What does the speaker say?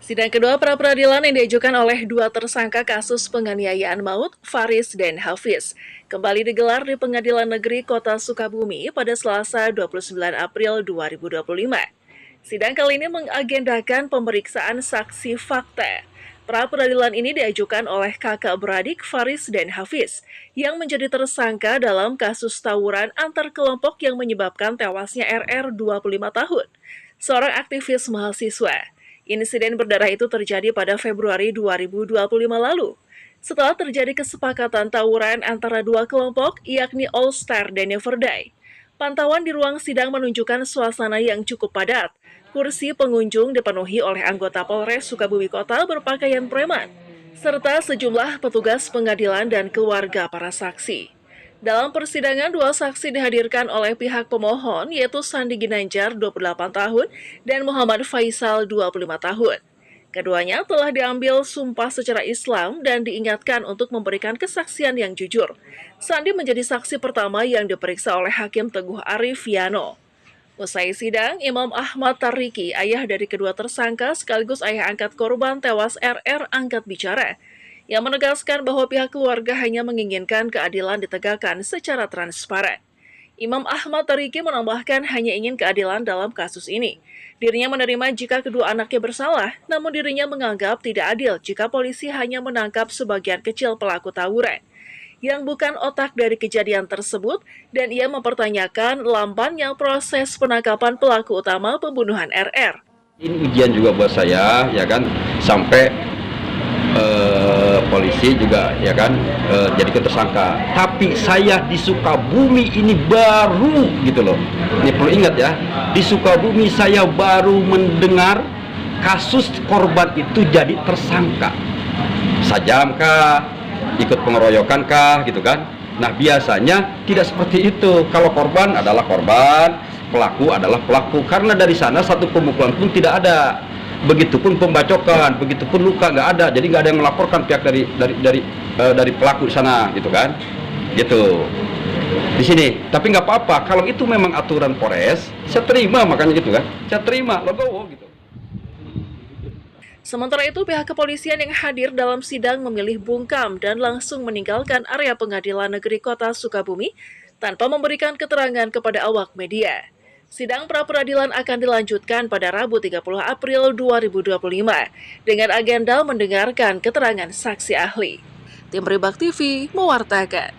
Sidang kedua pra-peradilan yang diajukan oleh dua tersangka kasus penganiayaan maut, Faris dan Hafiz, kembali digelar di Pengadilan Negeri Kota Sukabumi pada Selasa 29 April 2025. Sidang kali ini mengagendakan pemeriksaan saksi fakta. Pra-peradilan ini diajukan oleh kakak beradik Faris dan Hafiz yang menjadi tersangka dalam kasus tawuran antar kelompok yang menyebabkan tewasnya RR 25 tahun, seorang aktivis mahasiswa. Insiden berdarah itu terjadi pada Februari 2025 lalu. Setelah terjadi kesepakatan tawuran antara dua kelompok, yakni All Star dan Never Die. Pantauan di ruang sidang menunjukkan suasana yang cukup padat. Kursi pengunjung dipenuhi oleh anggota Polres Sukabumi Kota berpakaian preman, serta sejumlah petugas pengadilan dan keluarga para saksi. Dalam persidangan, dua saksi dihadirkan oleh pihak pemohon, yaitu Sandi Ginanjar, 28 tahun, dan Muhammad Faisal, 25 tahun. Keduanya telah diambil sumpah secara Islam dan diingatkan untuk memberikan kesaksian yang jujur. Sandi menjadi saksi pertama yang diperiksa oleh Hakim Teguh Arif Yano. Usai sidang, Imam Ahmad Tariki, ayah dari kedua tersangka sekaligus ayah angkat korban tewas RR, angkat bicara, yang menegaskan bahwa pihak keluarga hanya menginginkan keadilan ditegakkan secara transparan. Imam Ahmad Tariki menambahkan hanya ingin keadilan dalam kasus ini. Dirinya menerima jika kedua anaknya bersalah, namun dirinya menganggap tidak adil jika polisi hanya menangkap sebagian kecil pelaku tawuran yang bukan otak dari kejadian tersebut, dan ia mempertanyakan lambannya proses penangkapan pelaku utama pembunuhan RR. Ini ujian juga buat saya, ya kan, sampai polisi juga, ya kan, jadi tersangka. Tapi saya di Sukabumi ini baru, gitu loh. Ini perlu ingat ya, di Sukabumi saya baru mendengar kasus korban itu jadi tersangka. Sajam kah, ikut pengeroyokan kah, gitu kan. Nah biasanya tidak seperti itu. Kalau korban adalah korban, pelaku adalah pelaku. Karena dari sana satu pemukulan pun tidak ada. Begitupun pembacokan, begitupun luka nggak ada. Jadi nggak ada yang melaporkan pihak dari pelaku di sana, gitu kan. Gitu. Di sini. Tapi nggak apa-apa. Kalau itu memang aturan Polres, saya terima, makanya gitu kan. Saya terima, logowo gitu. Sementara itu, pihak kepolisian yang hadir dalam sidang memilih bungkam dan langsung meninggalkan area Pengadilan Negeri Kota Sukabumi tanpa memberikan keterangan kepada awak media. Sidang pra-peradilan akan dilanjutkan pada Rabu 30 April 2025 dengan agenda mendengarkan keterangan saksi ahli. Tim Ribak TV mewartakan.